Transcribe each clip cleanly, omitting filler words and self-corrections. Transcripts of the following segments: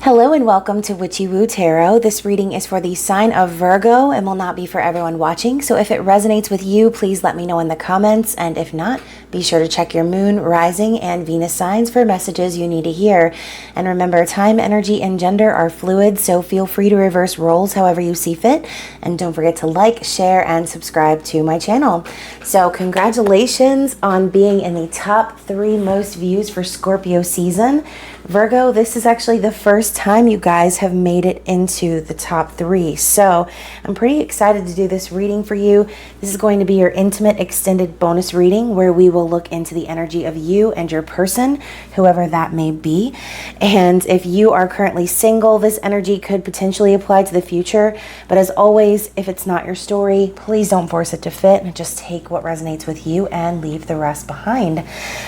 Hello and welcome to Witchy-Woo Tarot. This reading is for the sign of Virgo and will not be for everyone watching. So if it resonates with you, please let me know in the comments. And if not, be sure to check your moon, rising, and Venus signs for messages you need to hear. And remember, time, energy, and gender are fluid, so feel free to reverse roles however you see fit. And don't forget to like, share, and subscribe to my channel. So congratulations on being in the top 3 most views for Scorpio season. Virgo, this is actually the first time you guys have made it into the top 3. So I'm pretty excited to do this reading for you. This is going to be your intimate extended bonus reading where we will look into the energy of you and your person, whoever that may be. And if you are currently single, this energy could potentially apply to the future. But as always, if it's not your story, please don't force it to fit and just take what resonates with you and leave the rest behind.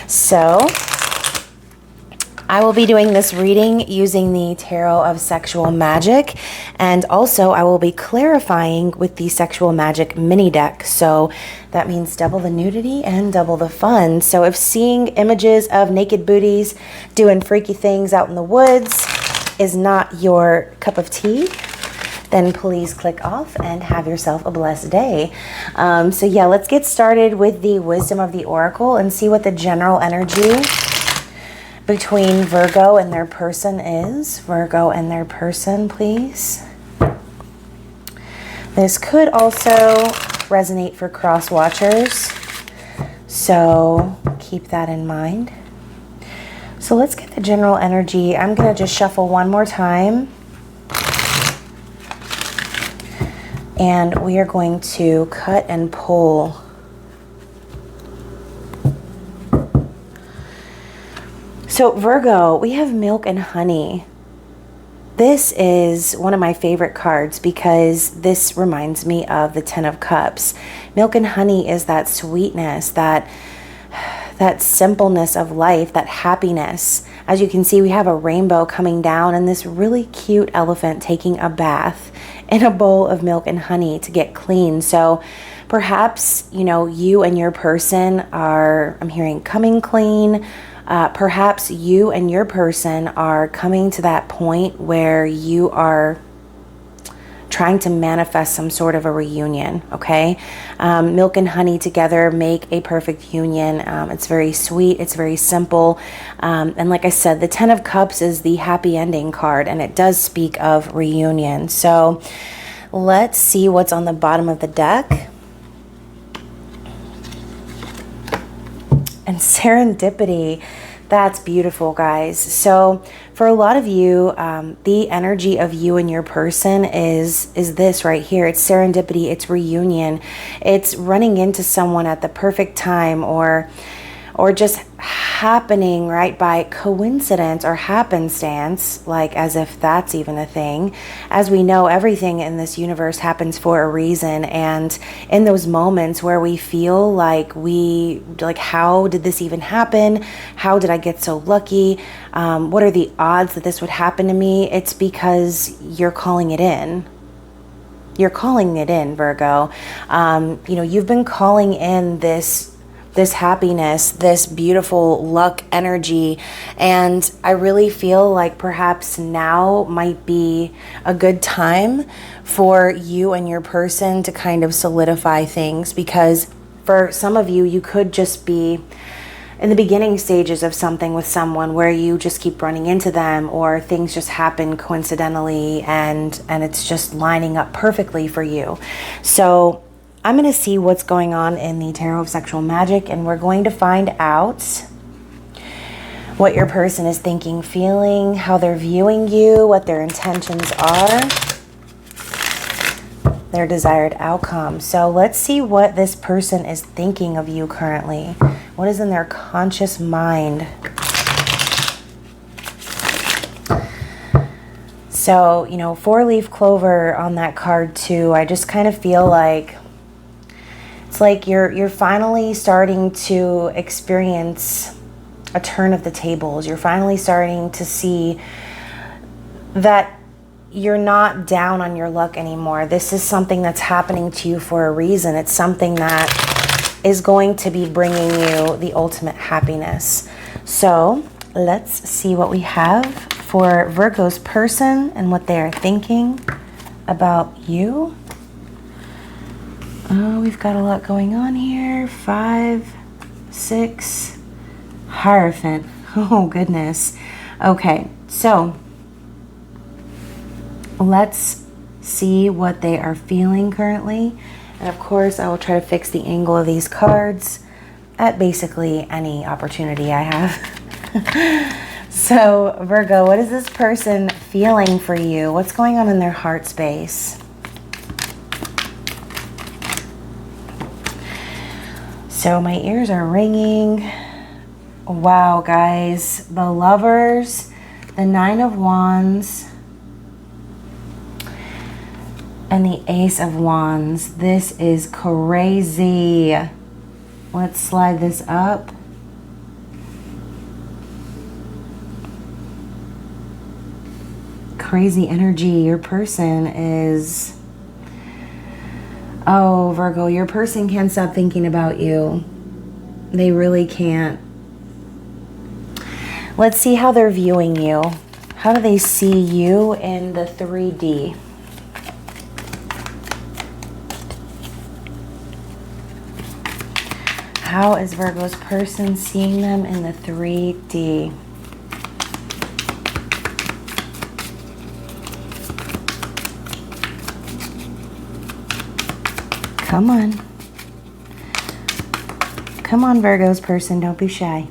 So I will be doing this reading using the Tarot of Sexual Magic, and also I will be clarifying with the Sexual Magic mini deck. So that means double the nudity and double the fun. So if seeing images of naked booties doing freaky things out in the woods is not your cup of tea, then please click off and have yourself a blessed day. So yeah, let's get started with the wisdom of the oracle and see what the general energy between Virgo and their person is. Virgo and their person, please. This could also resonate for cross watchers, so keep that in mind. So let's get the general energy. I'm going to just shuffle one more time, and we are going to cut and pull. So Virgo, we have milk and honey. This is one of my favorite cards because this reminds me of the 10 of Cups. Milk and honey is that sweetness, that simpleness of life, that happiness. As you can see, we have a rainbow coming down and this really cute elephant taking a bath in a bowl of milk and honey to get clean. So perhaps, you and your person are, I'm hearing, coming clean. Perhaps you and your person are coming to that point where you are trying to manifest some sort of a reunion, okay? Milk and honey together make a perfect union. It's very sweet. It's very simple. And like I said, the 10 of Cups is the happy ending card, and it does speak of reunion. So let's see what's on the bottom of the deck. And serendipity, that's beautiful, guys. So for a lot of you, the energy of you and your person is this right here. It's serendipity, it's reunion, it's running into someone at the perfect time, or just happening right by coincidence or happenstance, like as if that's even a thing. As we know, everything in this universe happens for a reason, and in those moments where we feel like how did this even happen? How did I get so lucky? What are the odds that this would happen to me? It's because you're calling it in. You're calling it in, Virgo. You've been calling in this happiness, this beautiful luck energy. And I really feel like perhaps now might be a good time for you and your person to kind of solidify things, because for some of you, you could just be in the beginning stages of something with someone where you just keep running into them, or things just happen coincidentally and it's just lining up perfectly for you. So I'm going to see what's going on in the Tarot of Sexual Magic, and we're going to find out what your person is thinking, feeling, how they're viewing you, what their intentions are, their desired outcome. So let's see what this person is thinking of you currently. What is in their conscious mind? So, 4-leaf clover on that card too. I just kind of feel like it's like you're finally starting to experience a turn of the tables. You're finally starting to see that you're not down on your luck anymore. This is something that's happening to you for a reason. It's something that is going to be bringing you the ultimate happiness. So let's see what we have for Virgo's person and what they are thinking about you. Oh, we've got a lot going on here. 5, 6, Hierophant. Oh, goodness. Okay, so let's see what they are feeling currently. And of course, I will try to fix the angle of these cards at basically any opportunity I have. So, Virgo, what is this person feeling for you? What's going on in their heart space? So, my ears are ringing. Wow, guys. The Lovers, the 9 of Wands, and the Ace of Wands. This is crazy. Let's slide this up. Crazy energy. Your person is... Oh, Virgo, your person can't stop thinking about you. They really can't. Let's see how they're viewing you. How do they see you in the 3D? How is Virgo's person seeing them in the 3D? Come on. Come on, Virgo's person. Don't be shy.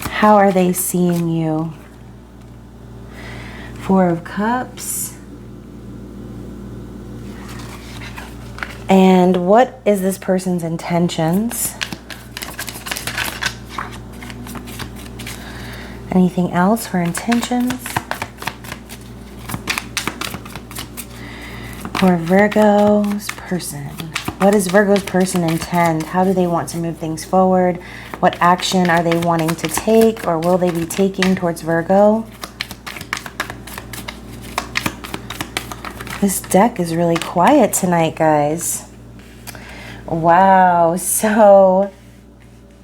How are they seeing you? 4 of Cups. And what is this person's intentions? Anything else for intentions? For Virgo's person. What does Virgo's person intend? How do they want to move things forward? What action are they wanting to take, or will they be taking towards Virgo? This deck is really quiet tonight, guys. Wow, so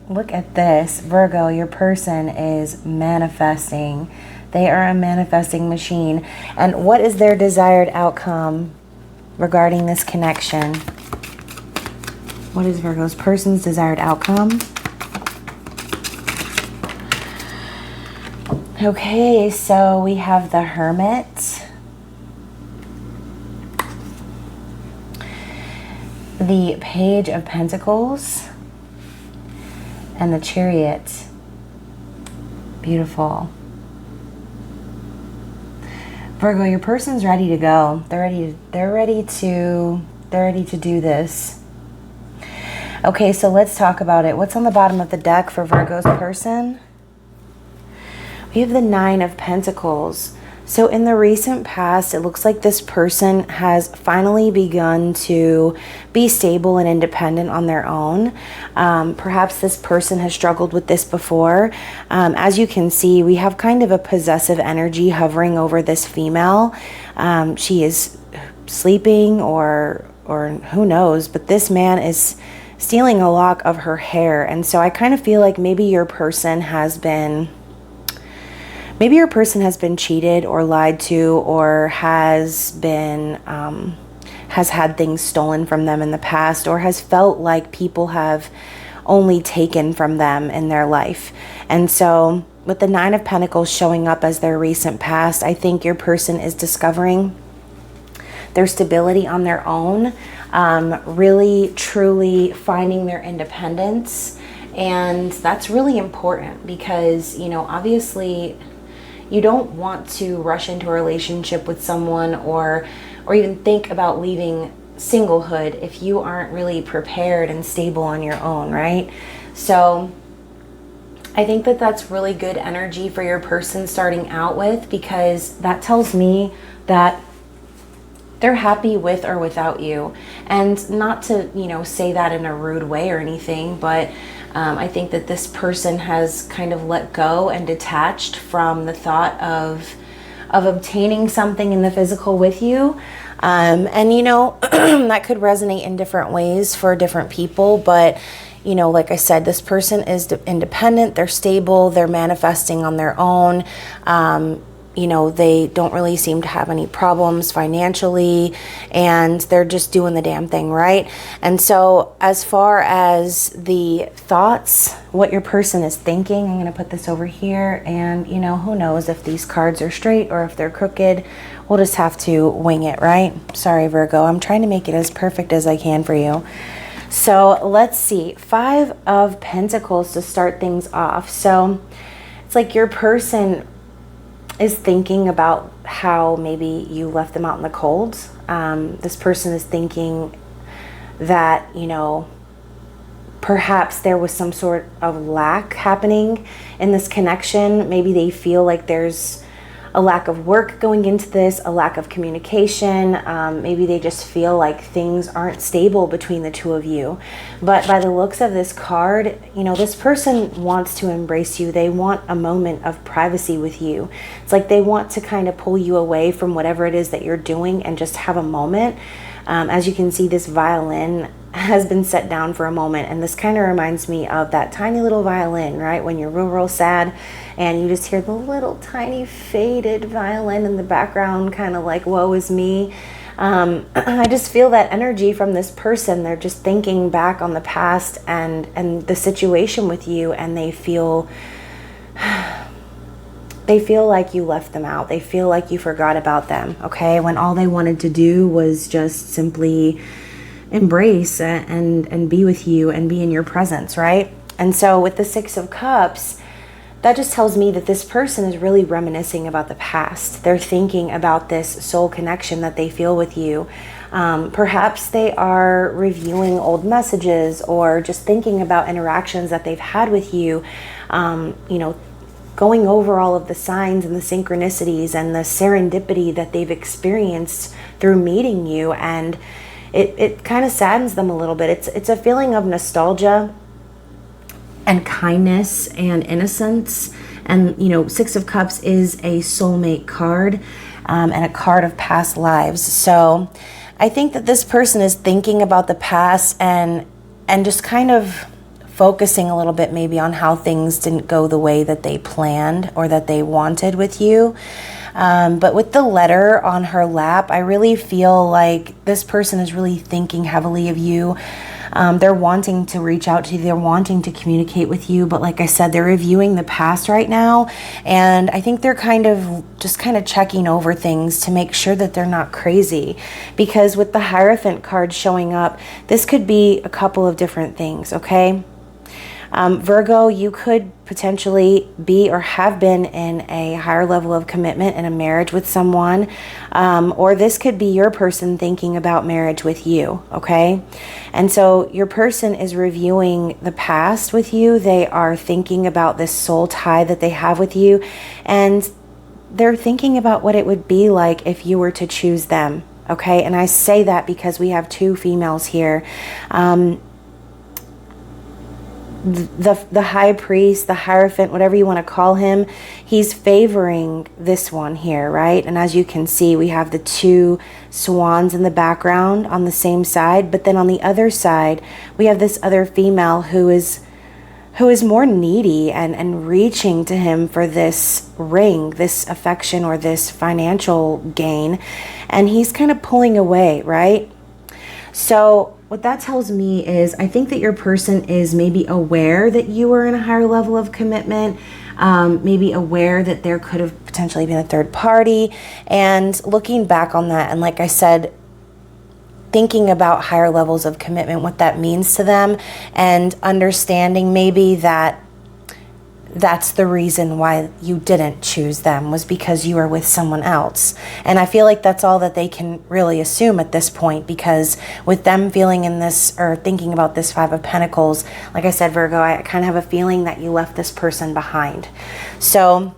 look at this. Virgo, your person is manifesting. They are a manifesting machine. And what is their desired outcome regarding this connection? What is Virgo's person's desired outcome? Okay, so we have the Hermit, the Page of Pentacles, and the Chariot. Beautiful. Virgo, your person's ready to go. They're ready to do this. Okay, so let's talk about it. What's on the bottom of the deck for Virgo's person? We have the 9 of Pentacles. So in the recent past, it looks like this person has finally begun to be stable and independent on their own. Perhaps this person has struggled with this before. As you can see, we have kind of a possessive energy hovering over this female. She is sleeping or who knows, but this man is stealing a lock of her hair. And so I kind of feel like maybe your person has been cheated or lied to, or has had things stolen from them in the past, or has felt like people have only taken from them in their life. And so with the 9 of Pentacles showing up as their recent past, I think your person is discovering their stability on their own, really truly finding their independence. And that's really important because, you know, obviously you don't want to rush into a relationship with someone or even think about leaving singlehood if you aren't really prepared and stable on your own, right? So I think that that's really good energy for your person starting out with, because that tells me that they're happy with or without you. And not to, you know, say that in a rude way or anything, but I think that this person has kind of let go and detached from the thought of obtaining something in the physical with you. And, you know, that could resonate in different ways for different people. But, You know, like I said, this person is independent, they're stable, they're manifesting on their own. You know, they don't really seem to have any problems financially, and they're just doing the damn thing, right? And so as far as the thoughts, what your person is thinking, I'm going to put this over here, and, you know, who knows if these cards are straight or if they're crooked. We'll just have to wing it, right? Sorry, Virgo. I'm trying to make it as perfect as I can for you. So let's see. 5 of Pentacles to start things off. So it's like your person is thinking about how maybe you left them out in the cold. This person is thinking that, you know, perhaps there was some sort of lack happening in this connection. Maybe they feel like there's a lack of work going into this, a lack of communication. Maybe they just feel like things aren't stable between the two of you. But by the looks of this card, you know, this person wants to embrace you. They want a moment of privacy with you. It's like they want to kind of pull you away from whatever it is that you're doing and just have a moment. As you can see, this violin has been set down for a moment, and this kind of reminds me of that tiny little violin, right? When you're real sad and you just hear the little tiny faded violin in the background, kind of like, woe is me. I just feel that energy from this person. They're just thinking back on the past and the situation with you, and they feel like you left them out. They feel like you forgot about them, okay? When all they wanted to do was just simply embrace and be with you and be in your presence, right? And so with the 6 of Cups, that just tells me that this person is really reminiscing about the past. They're thinking about this soul connection that they feel with you. Perhaps they are reviewing old messages or just thinking about interactions that they've had with you, you know, going over all of the signs and the synchronicities and the serendipity that they've experienced through meeting you. And it kind of saddens them a little bit. It's a feeling of nostalgia and kindness and innocence. And, you know, 6 of Cups is a soulmate card, and a card of past lives. So I think that this person is thinking about the past and just kind of focusing a little bit maybe on how things didn't go the way that they planned or that they wanted with you. But with the letter on her lap, I really feel like this person is really thinking heavily of you. They're wanting to reach out to you. They're wanting to communicate with you. But like I said, they're reviewing the past right now. And I think they're kind of checking over things to make sure that they're not crazy. Because with the Hierophant card showing up, this could be a couple of different things, okay? Virgo, you could potentially be or have been in a higher level of commitment in a marriage with someone, or this could be your person thinking about marriage with you, okay? And so your person is reviewing the past with you. They are thinking about this soul tie that they have with you, and they're thinking about what it would be like if you were to choose them, okay? And I say that because we have 2 females here. The high priest, the Hierophant, whatever you want to call him, he's favoring this one here, right? And as you can see, we have the 2 swans in the background on the same side, but then on the other side, we have this other female who is more needy and reaching to him for this ring, this affection, or this financial gain, and he's kind of pulling away, right? So what that tells me is I think that your person is maybe aware that you are in a higher level of commitment, maybe aware that there could have potentially been a third party, and looking back on that, and like I said, thinking about higher levels of commitment, what that means to them, and understanding maybe that that's the reason why you didn't choose them, was because you were with someone else. And I feel like that's all that they can really assume at this point, because with them feeling in this or thinking about this 5 of Pentacles, like I said, Virgo, I kind of have a feeling that you left this person behind. So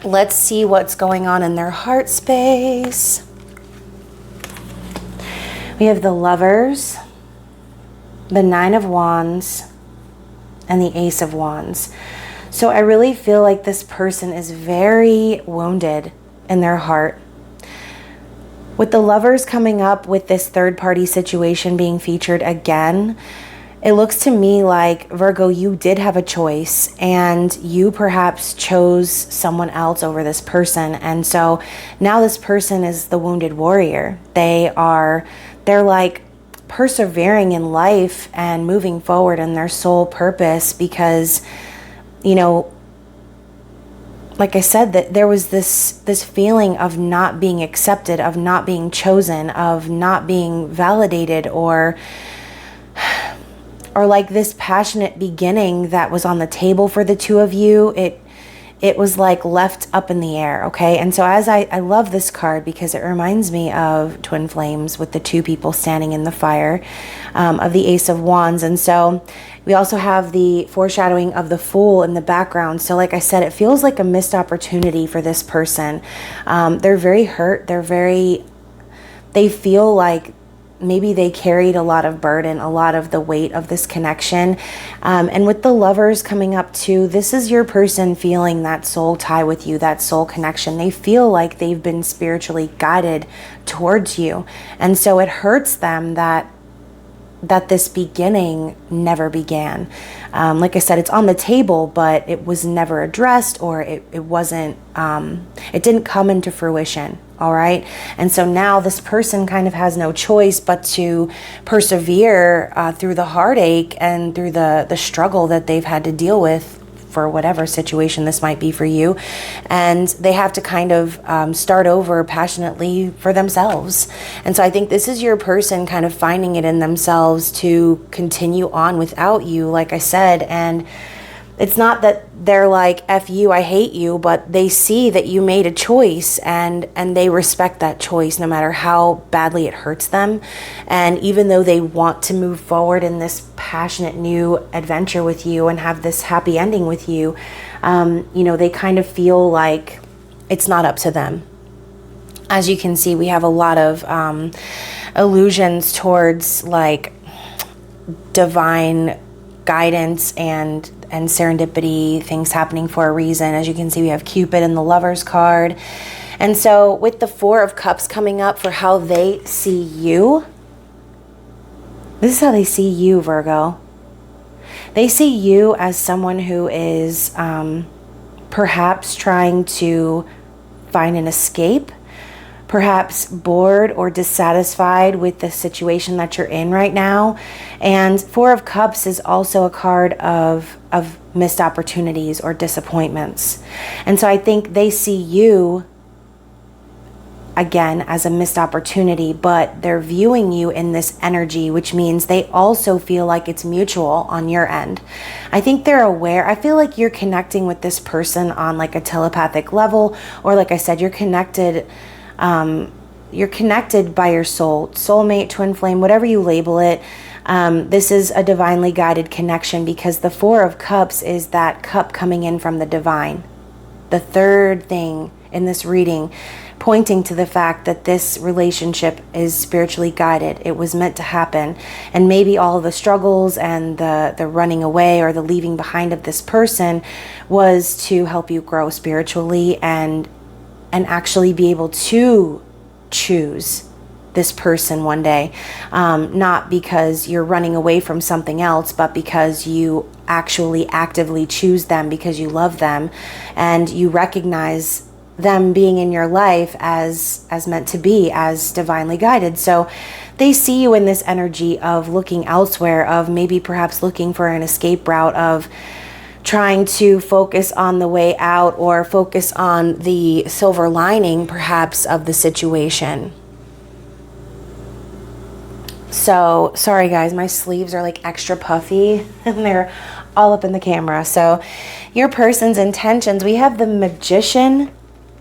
let's see what's going on in their heart space. We have the Lovers, the 9 of Wands, and the Ace of Wands. So I really feel like this person is very wounded in their heart. With the Lovers coming up with this third party situation being featured again, it looks to me like, Virgo, you did have a choice, and you perhaps chose someone else over this person. And so now this person is the wounded warrior. They're like persevering in life and moving forward in their soul purpose because, you know, like I said, that there was this feeling of not being accepted, of not being chosen, of not being validated, or like this passionate beginning that was on the table for the two of you. It was like left up in the air, okay? And so as I love this card because it reminds me of twin flames with the two people standing in the fire, of the Ace of Wands. And so we also have the foreshadowing of the Fool in the background. So like I said, it feels like a missed opportunity for this person. They're very hurt. They feel like maybe they carried a lot of burden, a lot of the weight of this connection. And with the Lovers coming up too, this is your person feeling that soul tie with you, that soul connection. They feel like they've been spiritually guided towards you. And so it hurts them that this beginning never began. Like I said, it's on the table, but it was never addressed, or it didn't come into fruition. All right. And so now this person kind of has no choice but to persevere through the heartache and through the struggle that they've had to deal with for whatever situation this might be for you. And they have to kind of start over passionately for themselves. And so I think this is your person kind of finding it in themselves to continue on without you, like I said. And it's not that they're like, F you, I hate you, but they see that you made a choice, and they respect that choice no matter how badly it hurts them. And even though they want to move forward in this passionate new adventure with you and have this happy ending with you, you know, they kind of feel like it's not up to them. As you can see, we have a lot of allusions towards like divine guidance and serendipity, things happening for a reason. As you can see, we have Cupid in the Lovers card. And so with the Four of Cups coming up for how they see you, this is how they see you, Virgo. They see you as someone who is perhaps trying to find an escape, perhaps bored or dissatisfied with the situation that you're in right now. And Four of Cups is also a card of missed opportunities or disappointments. And so I think they see you again as a missed opportunity, but they're viewing you in this energy, which means they also feel like it's mutual on your end. I think they're aware. I feel like you're connecting with this person on like a telepathic level, or like I said, you're connected by your soul, soulmate, twin flame, whatever you label it. This is a divinely guided connection because the Four of Cups is that cup coming in from the divine. The third thing in this reading, pointing to the fact that this relationship is spiritually guided. It was meant to happen. And maybe all the struggles and the running away or the leaving behind of this person was to help you grow spiritually and actually be able to choose this person one day, not because you're running away from something else, but because you actually actively choose them because you love them and you recognize them being in your life as meant to be, as divinely guided. So they see you in this energy of looking elsewhere, of maybe perhaps looking for an escape route, of trying to focus on the way out or focus on the silver lining perhaps of the situation. So sorry guys, my sleeves are like extra puffy and they're all up in the camera. So your person's intentions, we have the Magician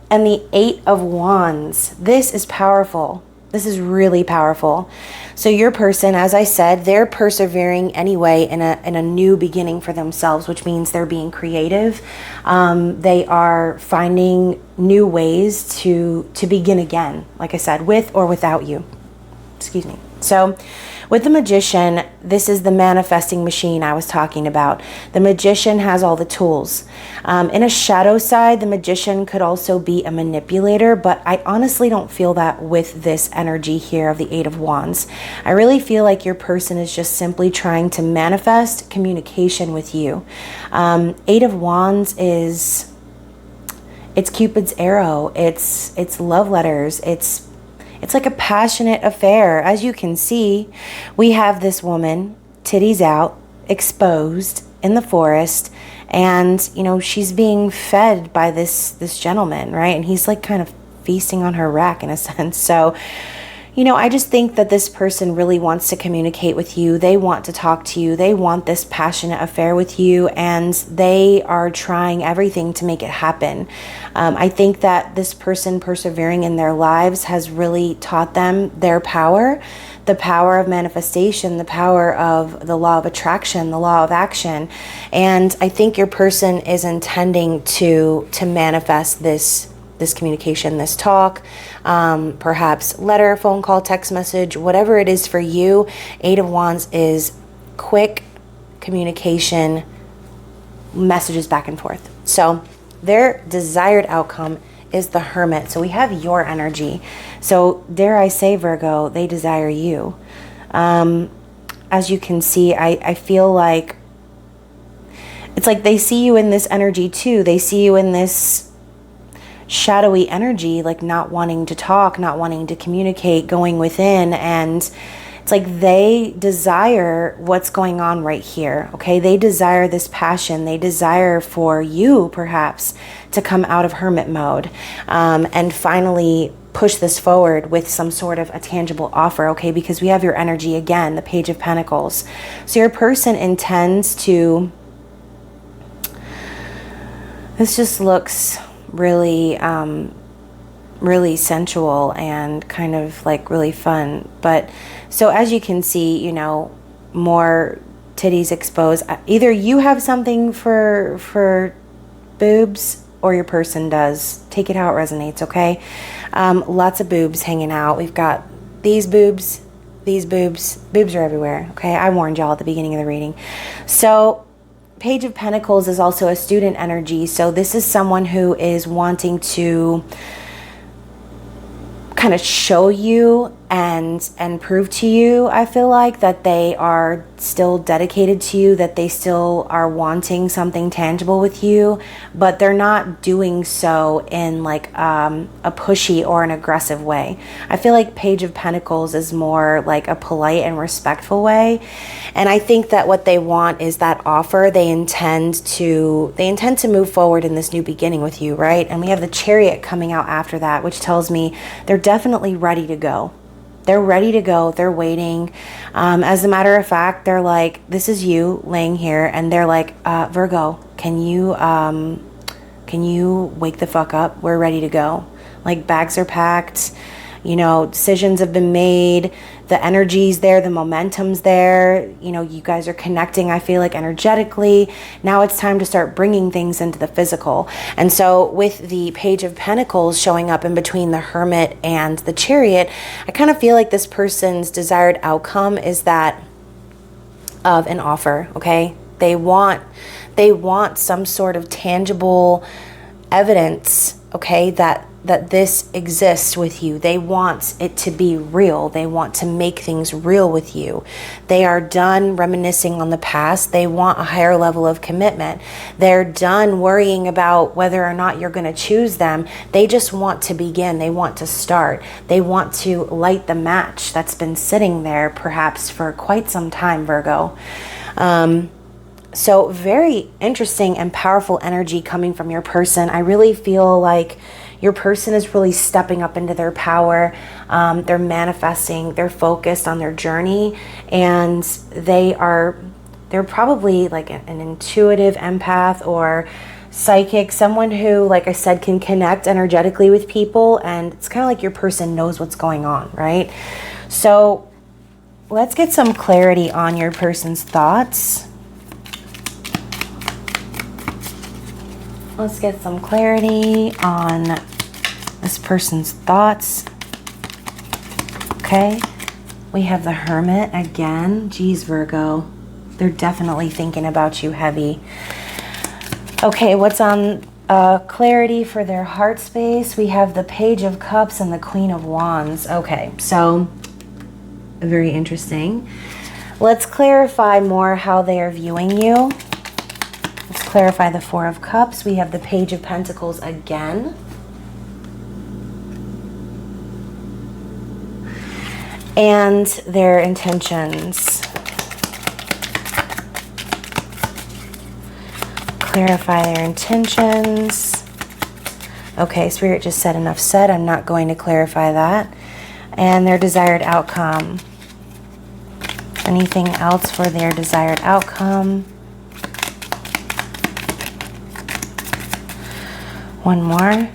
and the Eight of Wands. This is powerful. This is really powerful. So your person, as I said, they're persevering anyway in a new beginning for themselves, which means they're being creative. They are finding new ways to begin again, like I said, with or without you. Excuse me. So With the Magician, this is the manifesting machine I was talking about. The Magician has all the tools. In a shadow side, the Magician could also be a manipulator, but I honestly don't feel that with this energy here of the Eight of Wands. I really feel like your person is just simply trying to manifest communication with you. Eight of Wands is, it's Cupid's arrow. It's love letters. It's like a passionate affair. As you can see, we have this woman, titties out, exposed in the forest, and you know, she's being fed by this gentleman, right? And he's like kind of feasting on her rack in a sense. So, you know, I just think that this person really wants to communicate with you. They want to talk to you. They want this passionate affair with you, and they are trying everything to make it happen. I think that this person persevering in their lives has really taught them their power, the power of manifestation, the power of the law of attraction, the law of action. And I think your person is intending to manifest this communication, this talk, perhaps letter, phone call, text message, whatever it is for you. Eight of Wands is quick communication, messages back and forth. So their desired outcome is the Hermit. So we have your energy. So dare I say, Virgo, they desire you. As you can see, I feel like it's like they see you in this energy too. They see you in this shadowy energy, like not wanting to talk, not wanting to communicate, going within. And it's like they desire what's going on right here, okay? They desire this passion. They desire for you, perhaps, to come out of hermit mode and finally push this forward with some sort of a tangible offer, okay? Because we have your energy again, the Page of Pentacles. So your person intends to... This just looks really really sensual and kind of like really fun. But so as you can see, you know, more titties exposed. Either you have something for boobs or your person does. Take it how it resonates, okay? Lots of boobs hanging out. We've got these boobs, boobs are everywhere, okay? I warned y'all at the beginning of the reading. So Page of Pentacles is also a student energy. So this is someone who is wanting to kind of show you and prove to you, I feel like, that they are still dedicated to you, that they still are wanting something tangible with you, but they're not doing so in like a pushy or an aggressive way. I feel like Page of Pentacles is more like a polite and respectful way. And I think that what they want is that offer. They intend to move forward in this new beginning with you, right? And we have the Chariot coming out after that, which tells me they're definitely ready to go. They're ready to go. They're waiting. As a matter of fact, they're like, this is you laying here, and they're like, Virgo, can you wake the fuck up? We're ready to go. Like, bags are packed. You know, decisions have been made. The energy's there. The momentum's there. You know, you guys are connecting, I feel like, energetically. Now it's time to start bringing things into the physical. And so with the Page of Pentacles showing up in between the Hermit and the Chariot, I kind of feel like this person's desired outcome is that of an offer, okay? They want some sort of tangible evidence, okay, that this exists with you. They want it to be real. They want to make things real with you. They are done reminiscing on the past. They want a higher level of commitment. They're done worrying about whether or not you're going to choose them. They just want to begin. They want to start. They want to light the match that's been sitting there perhaps for quite some time, Virgo. So very interesting and powerful energy coming from your person. I really feel like your person is really stepping up into their power. They're manifesting. They're focused on their journey, and they're probably like an intuitive empath or psychic, someone who, like I said, can connect energetically with people, and it's kind of like your person knows what's going on, right? So let's get some clarity on your person's thoughts. Let's get some clarity on this person's thoughts. Okay. We have the Hermit again. Geez, Virgo. They're definitely thinking about you heavy. Okay, what's on clarity for their heart space? We have the Page of Cups and the Queen of Wands. Okay, so very interesting. Let's clarify more how they are viewing you. Let's clarify the Four of Cups. We have the Page of Pentacles again. And their intentions. Clarify their intentions. Okay, Spirit just said enough said. I'm not going to clarify that. And their desired outcome. Anything else for their desired outcome? One more.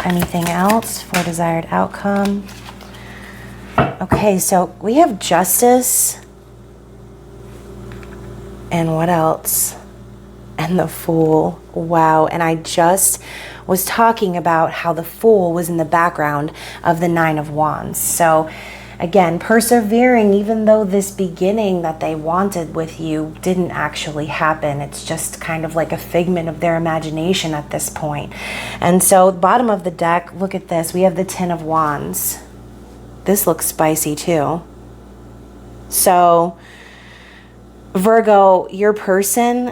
Anything else for desired outcome? Okay, so we have Justice. And what else? And the Fool. Wow. And I just was talking about how the Fool was in the background of the Nine of Wands. So again, persevering, even though this beginning that they wanted with you didn't actually happen. It's just kind of like a figment of their imagination at this point. And so bottom of the deck, look at this. We have the Ten of Wands. This looks spicy too. So Virgo, your person's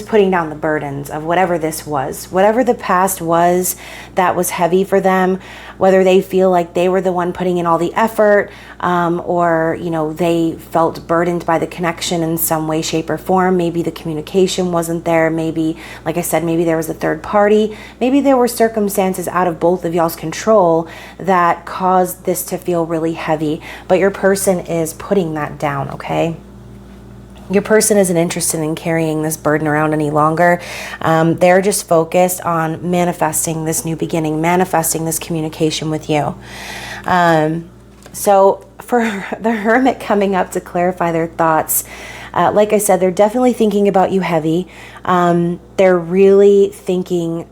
putting down the burdens of whatever this was, whatever the past was that was heavy for them, whether they feel like they were the one putting in all the effort, or, you know, they felt burdened by the connection in some way, shape, or form. Maybe the communication wasn't there. Maybe, like I said, maybe there was a third party. Maybe there were circumstances out of both of y'all's control that caused this to feel really heavy. But your person is putting that down, okay? Your person isn't interested in carrying this burden around any longer. They're just focused on manifesting this new beginning, manifesting this communication with you. So for the Hermit coming up to clarify their thoughts, like I said, they're definitely thinking about you heavy. They're really thinking,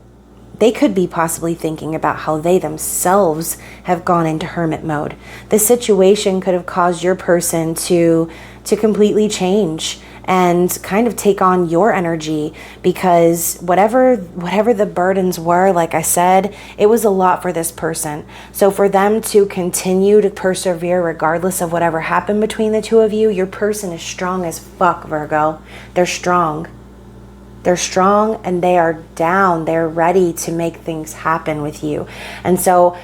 they could be possibly thinking about how they themselves have gone into hermit mode. This situation could have caused your person to completely change and kind of take on your energy, because whatever the burdens were, like I said, it was a lot for this person. So for them to continue to persevere regardless of whatever happened between the two of you, your person is strong as fuck, Virgo. They're strong. They're strong and they are down. They're ready to make things happen with you. And so,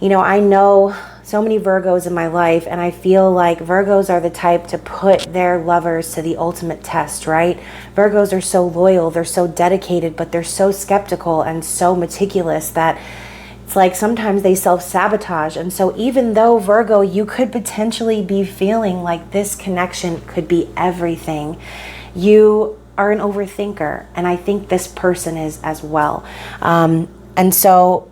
you know, I know so many Virgos in my life, and I feel like Virgos are the type to put their lovers to the ultimate test, right? Virgos are so loyal, they're so dedicated, but they're so skeptical and so meticulous that it's like sometimes they self-sabotage. And so even though, Virgo, you could potentially be feeling like this connection could be everything, you are an overthinker, and I think this person is as well. And so,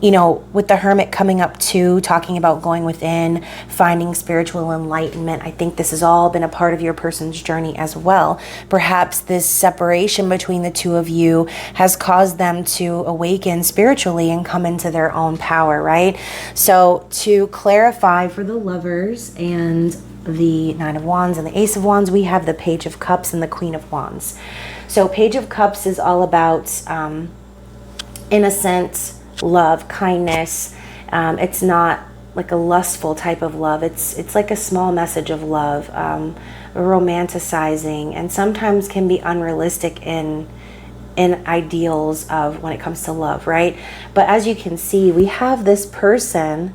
you know, with the Hermit coming up too, talking about going within, finding spiritual enlightenment, I think this has all been a part of your person's journey as well. Perhaps this separation between the two of you has caused them to awaken spiritually and come into their own power, right? So to clarify for the lovers and the Nine of Wands and the Ace of Wands, we have the Page of Cups and the Queen of Wands. So Page of Cups is all about innocent love, kindness. It's not like a lustful type of love. It's like a small message of love, romanticizing, and sometimes can be unrealistic in ideals of when it comes to love, right? But as you can see, we have this person,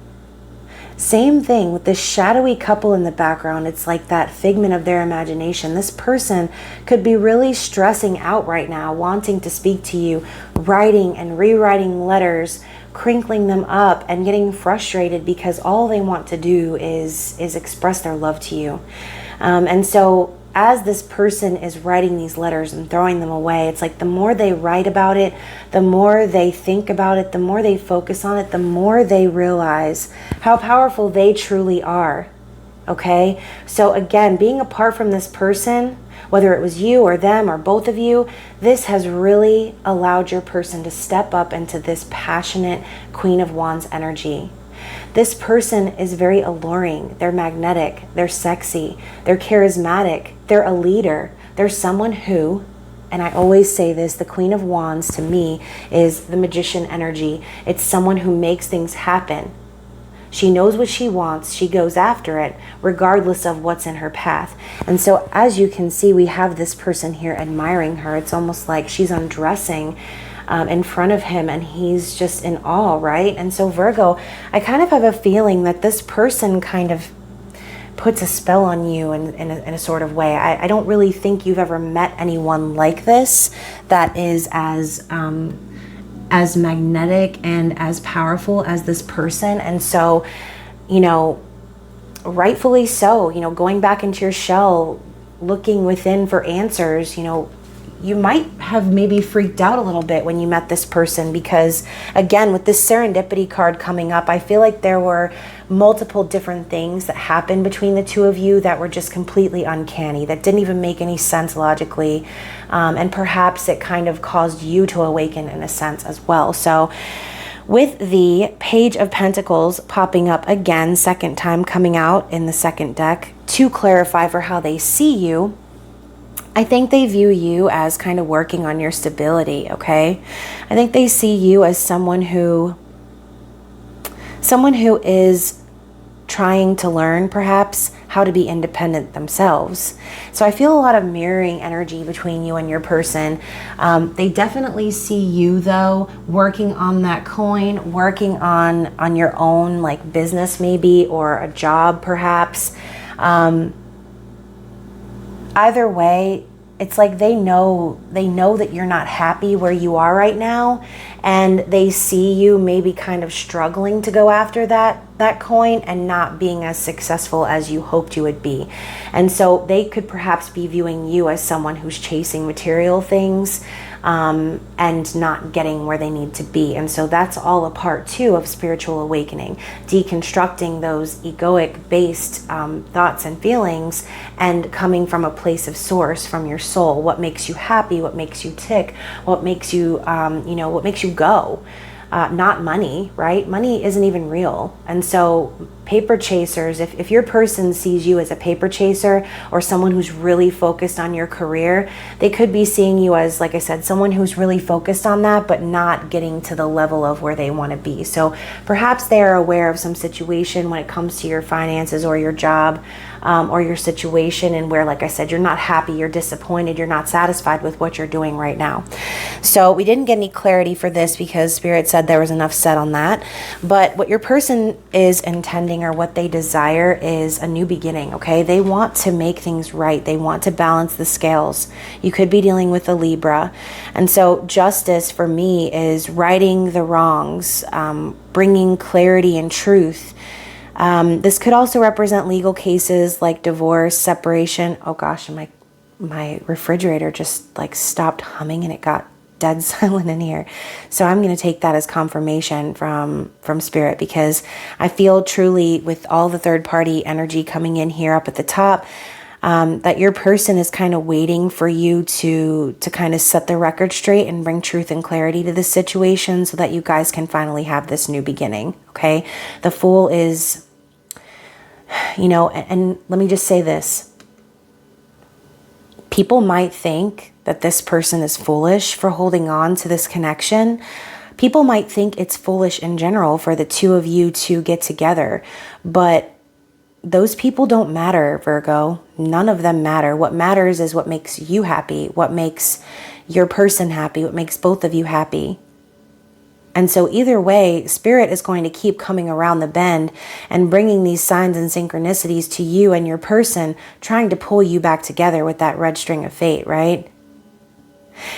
same thing with this shadowy couple in the background. It's like that figment of their imagination. This person could be really stressing out right now, wanting to speak to you, writing and rewriting letters, crinkling them up and getting frustrated because all they want to do is express their love to you. And so as this person is writing these letters and throwing them away, it's like the more they write about it, the more they think about it, the more they focus on it, the more they realize how powerful they truly are. Okay? So again, being apart from this person, whether it was you or them or both of you, this has really allowed your person to step up into this passionate Queen of Wands energy. This person is very alluring. They're magnetic. They're sexy. They're charismatic. They're a leader. They're someone who, and I always say this, the Queen of Wands to me is the magician energy. It's someone who makes things happen. She knows what she wants. She goes after it, regardless of what's in her path. And so as you can see, we have this person here admiring her. It's almost like she's undressing in front of him, and he's just in awe, right? And so Virgo, I kind of have a feeling that this person kind of puts a spell on you in a sort of way. I don't really think you've ever met anyone like this that is as magnetic and as powerful as this person. And so, you know, rightfully so, you know, going back into your shell, looking within for answers, you know, you might have maybe freaked out a little bit when you met this person, because again, with this serendipity card coming up, I feel like there were multiple different things that happened between the two of you that were just completely uncanny, that didn't even make any sense logically. And perhaps it kind of caused you to awaken in a sense as well. So with the Page of Pentacles popping up again, second time coming out in the second deck, to clarify for how they see you, I think they view you as kind of working on your stability, okay? I think they see you as someone who is trying to learn perhaps how to be independent themselves. So I feel a lot of mirroring energy between you and your person. They definitely see you though working on that coin, working on your own like business maybe, or a job perhaps. Either way, it's like they know that you're not happy where you are right now, and they see you maybe kind of struggling to go after that coin and not being as successful as you hoped you would be. And so they could perhaps be viewing you as someone who's chasing material things and not getting where they need to be. And so that's all a part too of spiritual awakening, deconstructing those egoic based thoughts and feelings and coming from a place of source, from your soul. What makes you happy, what makes you tick, what makes you what makes you go. Not money, right? Money isn't even real. And so paper chasers, if your person sees you as a paper chaser or someone who's really focused on your career, they could be seeing you as, like I said, someone who's really focused on that, but not getting to the level of where they want to be. So perhaps they are aware of some situation when it comes to your finances or your job or your situation, and where, like I said, you're not happy, you're disappointed, you're not satisfied with what you're doing right now. So we didn't get any clarity for this because Spirit said there was enough said on that. But what your person is intending, or what they desire, is a new beginning, okay? They want to make things right. They want to balance the scales. You could be dealing with a Libra. And so justice for me is righting the wrongs, bringing clarity and truth. This could also represent legal cases like divorce, separation. Oh gosh, and my refrigerator just like stopped humming and it got dead silent in here. So I'm going to take that as confirmation from Spirit, because I feel truly, with all the third party energy coming in here up at the top, that your person is kind of waiting for you to kind of set the record straight and bring truth and clarity to the situation so that you guys can finally have this new beginning, okay? The Fool is, and let me just say this. People might think that this person is foolish for holding on to this connection. People might think it's foolish in general for the two of you to get together, but those people don't matter, Virgo. None of them matter. What matters is what makes you happy, what makes your person happy, what makes both of you happy. And so either way, Spirit is going to keep coming around the bend and bringing these signs and synchronicities to you and your person, trying to pull you back together with that red string of fate, right?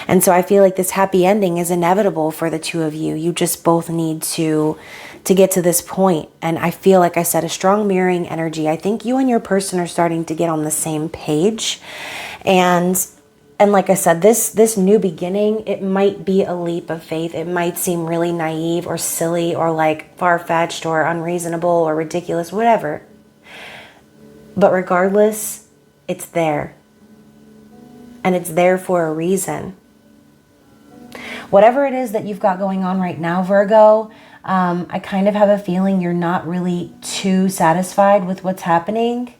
And so I feel like this happy ending is inevitable for the two of you. You just both need to get to this point. And I feel, like I said, a strong mirroring energy. I think you and your person are starting to get on the same page. And like I said, this new beginning, it might be a leap of faith. It might seem really naive or silly or like far-fetched or unreasonable or ridiculous, whatever. But regardless, it's there. and it's there for a reason. Whatever it is that you've got going on right now, Virgo, I kind of have a feeling you're not really too satisfied with what's happening,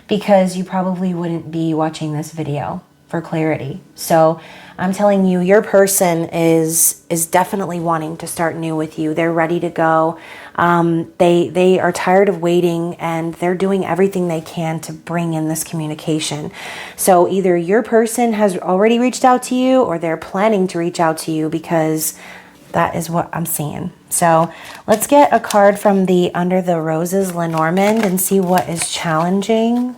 because you probably wouldn't be watching this video for clarity. So I'm telling you, your person is definitely wanting to start new with you. They're ready to go. They are tired of waiting, and they're doing everything they can to bring in this communication. So either your person has already reached out to you, or they're planning to reach out to you, because that is what I'm seeing. So let's get a card from the Under the Roses Lenormand and see what is challenging.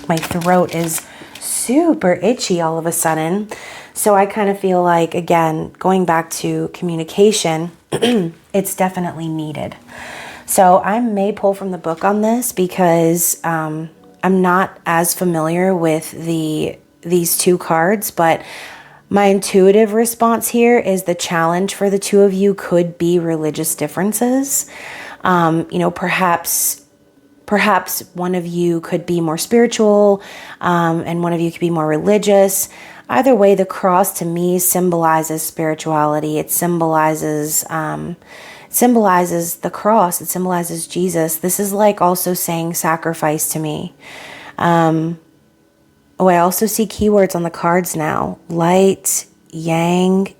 My throat is super itchy all of a sudden. So I kind of feel like, again, going back to communication, it's definitely needed. So I may pull from the book on this, because I'm not as familiar with these two cards, but my intuitive response here is the challenge for the two of you could be religious differences. Perhaps one of you could be more spiritual, and one of you could be more religious. Either way, the cross to me symbolizes spirituality. It symbolizes the cross. It symbolizes Jesus. This is like also saying sacrifice to me. I also see keywords on the cards now. Light, yang,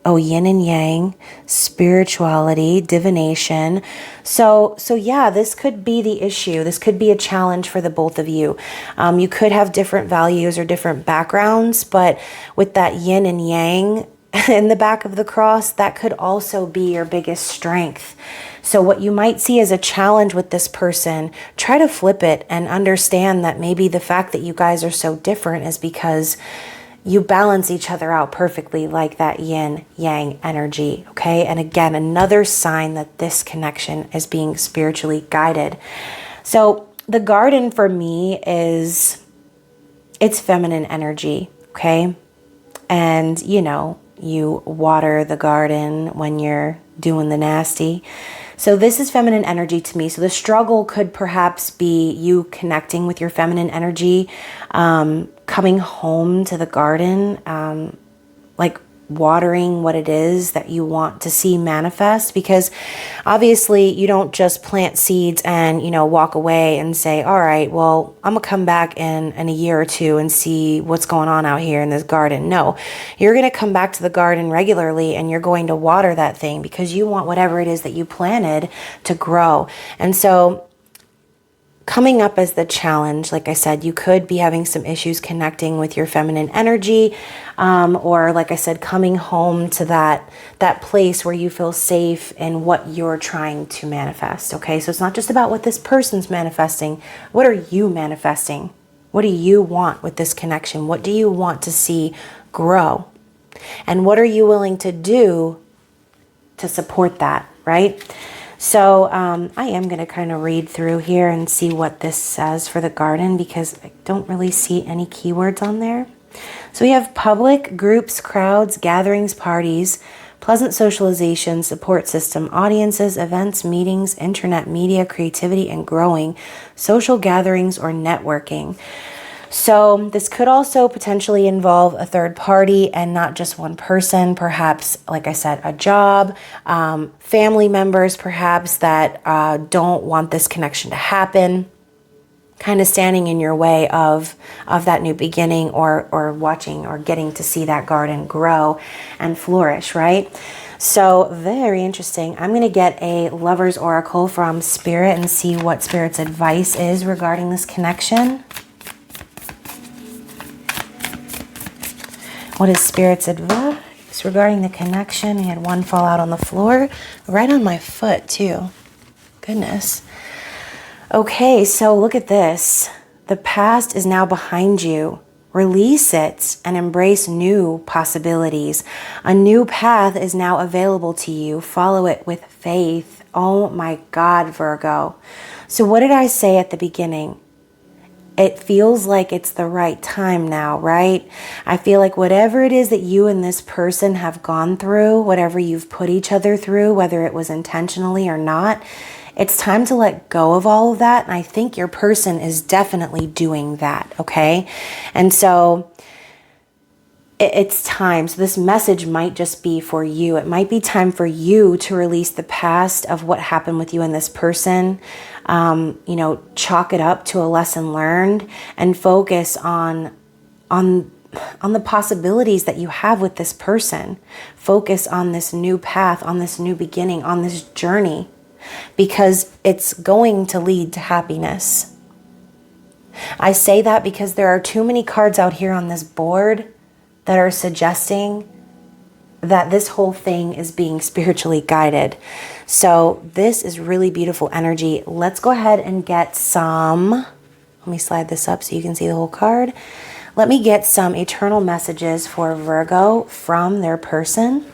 yin and yang, spirituality, divination. So yeah, this could be the issue. This could be a challenge for the both of you. You could have different values or different backgrounds, but with that yin and yang in the back of the cross, that could also be your biggest strength. So what you might see as a challenge with this person, try to flip it and understand that maybe the fact that you guys are so different is because you balance each other out perfectly, like that yin yang energy. Okay. And again, another sign that this connection is being spiritually guided. So the garden for me it's feminine energy. Okay. And you water the garden when you're doing the nasty. So this is feminine energy to me. So the struggle could perhaps be you connecting with your feminine energy, coming home to the garden, like watering what it is that you want to see manifest, because obviously you don't just plant seeds and walk away and say, all right, well, I'm gonna come back in a year or two and see what's going on out here in this garden. No, you're gonna come back to the garden regularly, and you're going to water that thing because you want whatever it is that you planted to grow. And so coming up as the challenge, like I said, you could be having some issues connecting with your feminine energy, or like I said, coming home to that place where you feel safe in what you're trying to manifest. Okay, so it's not just about what this person's manifesting. What are you manifesting? What do you want with this connection? What do you want to see grow? And what are you willing to do to support that, right? So I am going to kind of read through here and see what this says for the garden, because I don't really see any keywords on there. So we have public, groups, crowds, gatherings, parties, pleasant socialization, support system, audiences, events, meetings, internet media, creativity, and growing, social gatherings, or networking. So this could also potentially involve a third party and not just one person. Perhaps, like I said, a job, family members perhaps that don't want this connection to happen, kind of standing in your way of that new beginning, or watching or getting to see that garden grow and flourish, right? So very interesting. I'm going to get a lover's oracle from Spirit and see what Spirit's advice is regarding this connection. What is Spirit's advice regarding the connection? We had one fall out on the floor, right on my foot too. Goodness. Okay, so look at this. The past is now behind you. Release it and embrace new possibilities. A new path is now available to you. Follow it with faith. Oh my God, Virgo. So what did I say at the beginning? It feels like it's the right time now, right? I feel like whatever it is that you and this person have gone through, whatever you've put each other through, whether it was intentionally or not, It's time to let go of all of that. And I think your person is definitely doing that, okay? And so it's time. So this message might just be for you. It might be time for you to release the past of what happened with you and this person. You know, chalk it up to a lesson learned and focus on the possibilities that you have with this person. Focus on this new path, on this new beginning, on this journey, because it's going to lead to happiness. I say that because there are too many cards out here on this board that are suggesting that this whole thing is being spiritually guided. So this is really beautiful energy. Let's go ahead and get some, let me slide this up so you can see the whole card. Let me get some eternal messages for Virgo from their person.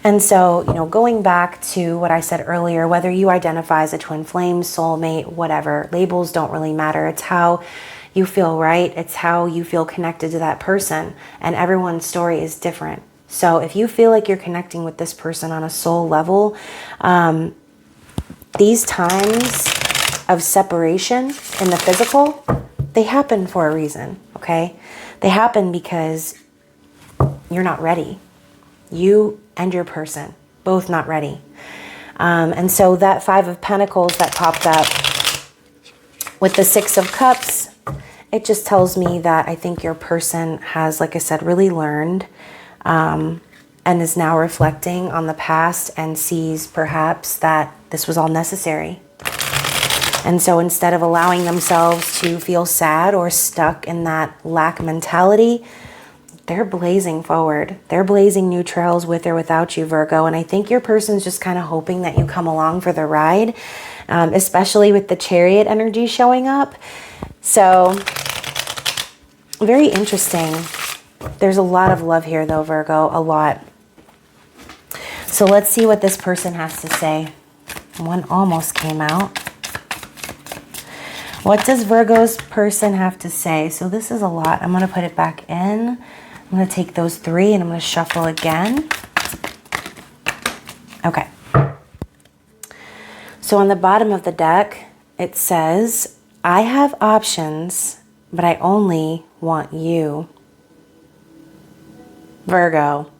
And so, you know, going back to what I said earlier, whether you identify as a twin flame, soulmate, whatever, labels don't really matter. It's how you feel, right? It's how you feel connected to that person. And everyone's story is different. So if you feel like you're connecting with this person on a soul level, these times of separation in the physical, they happen for a reason, okay? They happen because you're not ready. You and your person, both not ready. And so that Five of Pentacles that popped up with the Six of Cups, it just tells me that I think your person has, like I said, really learned and is now reflecting on the past and sees perhaps that this was all necessary. And so instead of allowing themselves to feel sad or stuck in that lack mentality, they're blazing forward. They're blazing new trails with or without you, Virgo. And I think your person's just kind of hoping that you come along for the ride, especially with the Chariot energy showing up. So very interesting. There's a lot of love here though, Virgo, a lot. So let's see what this person has to say. One almost came out. What does Virgo's person have to say? So this is a lot. I'm going to put it back in. I'm going to take those three and I'm going to shuffle again. Okay. So on the bottom of the deck, it says, I have options, but I only want you. Virgo.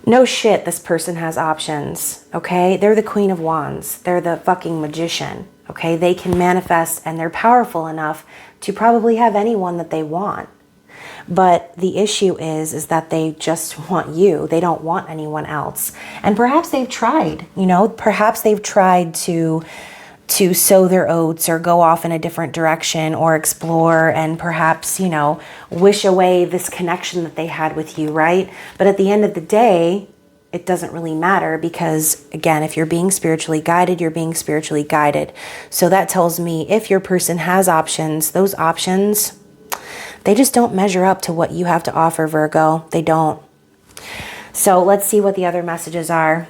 No shit, this person has options, okay? They're the Queen of Wands. They're the fucking magician, okay? They can manifest and they're powerful enough to probably have anyone that they want. But the issue is that they just want you. They don't want anyone else. And perhaps they've tried, you know, perhaps they've tried to sow their oats or go off in a different direction or explore and perhaps, you know, wish away this connection that they had with you, right? But at the end of the day, it doesn't really matter because, again, if you're being spiritually guided, you're being spiritually guided. So that tells me if your person has options, those options, they just don't measure up to what you have to offer, Virgo. They don't. So let's see what the other messages are.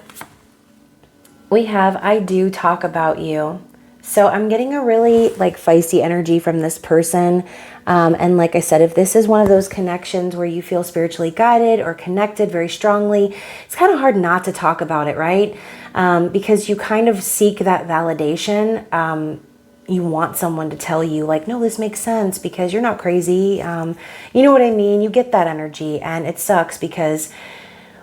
We have, I do talk about you. So I'm getting a really like feisty energy from this person. And like I said, if this is one of those connections where you feel spiritually guided or connected very strongly, it's kind of hard not to talk about it, right? Because you kind of seek that validation. You want someone to tell you like, no, this makes sense because you're not crazy. You know what I mean? You get that energy and it sucks because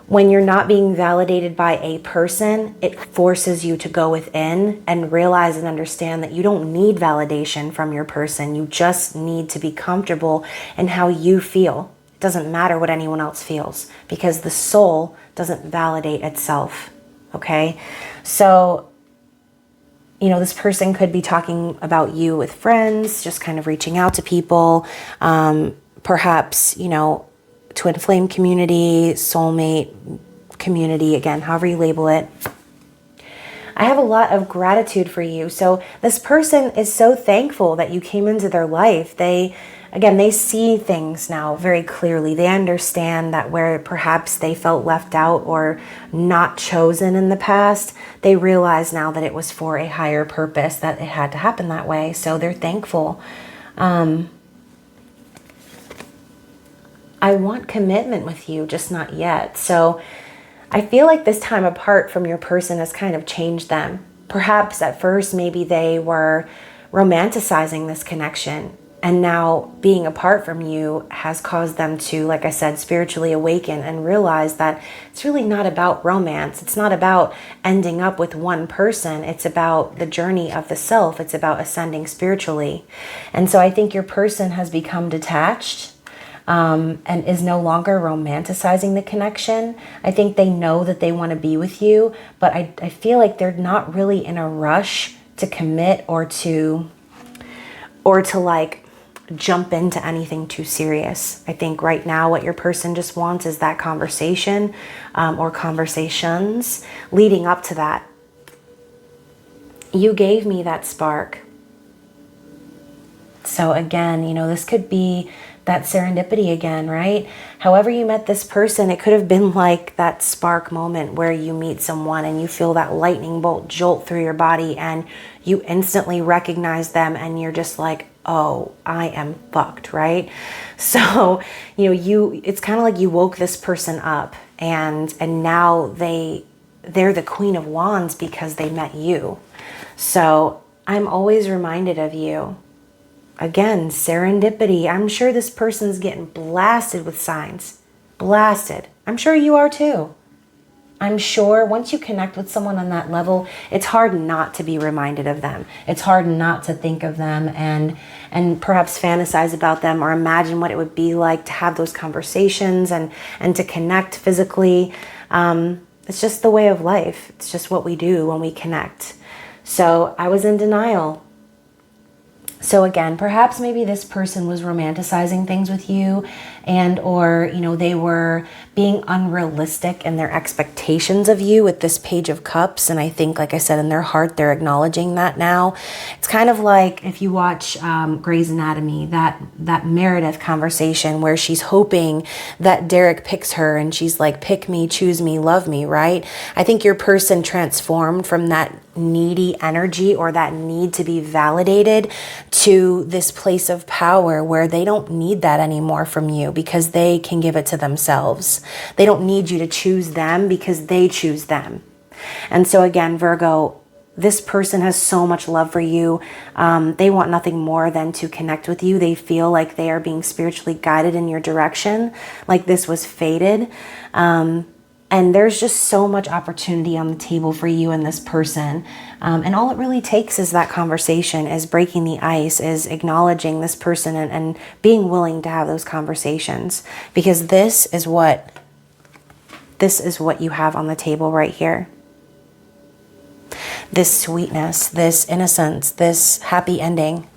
when you're not being validated by a person, it forces you to go within and realize and understand that you don't need validation from your person. You just need to be comfortable in how you feel. It doesn't matter what anyone else feels because the soul doesn't validate itself. Okay? So, you know, this person could be talking about you with friends, just kind of reaching out to people. Perhaps, you know, twin flame community, soulmate community, again, however you label it. I have a lot of gratitude for you. So this person is so thankful that you came into their life. They see things now very clearly. They understand that where perhaps they felt left out or not chosen in the past, they realize now that it was for a higher purpose, that it had to happen that way. So they're thankful. I want commitment with you, just not yet. So I feel like this time apart from your person has kind of changed them. Perhaps at first, maybe they were romanticizing this connection, and now being apart from you has caused them to, like I said, spiritually awaken and realize that it's really not about romance. It's not about ending up with one person. It's about the journey of the self. It's about ascending spiritually. And so I think your person has become detached, and is no longer romanticizing the connection. I think they know that they want to be with you, but I feel like they're not really in a rush to commit or to like jump into anything too serious. I think right now what your person just wants is that conversation, or conversations leading up to that. You gave me that spark. So again, you know, this could be that serendipity again, right? However you met this person, it could have been like that spark moment where you meet someone and you feel that lightning bolt jolt through your body and you instantly recognize them and you're just like, oh, I am fucked, right? So, you know, it's kind of like you woke this person up and now they're the Queen of Wands because they met you. So I'm always reminded of you. Again, serendipity. I'm sure this person's getting blasted with signs. Blasted. I'm sure you are too. I'm sure once you connect with someone on that level, it's hard not to be reminded of them. It's hard not to think of them and perhaps fantasize about them or imagine what it would be like to have those conversations and to connect physically. It's just the way of life. It's just what we do when we connect. So I was in denial. So again, perhaps maybe this person was romanticizing things with you or, you know, they were being unrealistic in their expectations of you with this Page of Cups. And I think, like I said, in their heart, they're acknowledging that now. It's kind of like if you watch Grey's Anatomy, that Meredith conversation where she's hoping that Derek picks her and she's like, pick me, choose me, love me, right? I think your person transformed from that needy energy or that need to be validated to this place of power where they don't need that anymore from you because they can give it to themselves. They don't need you to choose them because they choose them. And so again, Virgo, this person has so much love for you. They want nothing more than to connect with you. They feel like they are being spiritually guided in your direction, like this was fated. And there's just so much opportunity on the table for you and this person. And all it really takes is that conversation, is breaking the ice, is acknowledging this person and being willing to have those conversations. Because this is what you have on the table right here. This sweetness, this innocence, this happy ending.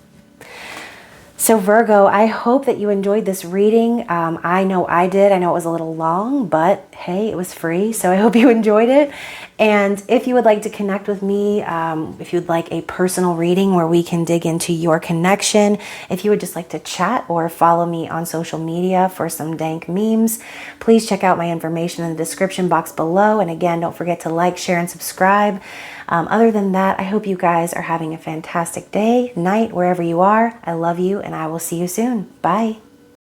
So Virgo, I hope that you enjoyed this reading. I know I did. I know it was a little long, but hey, it was free. So I hope you enjoyed it. And if you would like to connect with me, if you'd like a personal reading where we can dig into your connection, if you would just like to chat or follow me on social media for some dank memes, please check out my information in the description box below. And again, don't forget to like, share, and subscribe. Other than that, I hope you guys are having a fantastic day, night, wherever you are. I love you, and I will see you soon. Bye.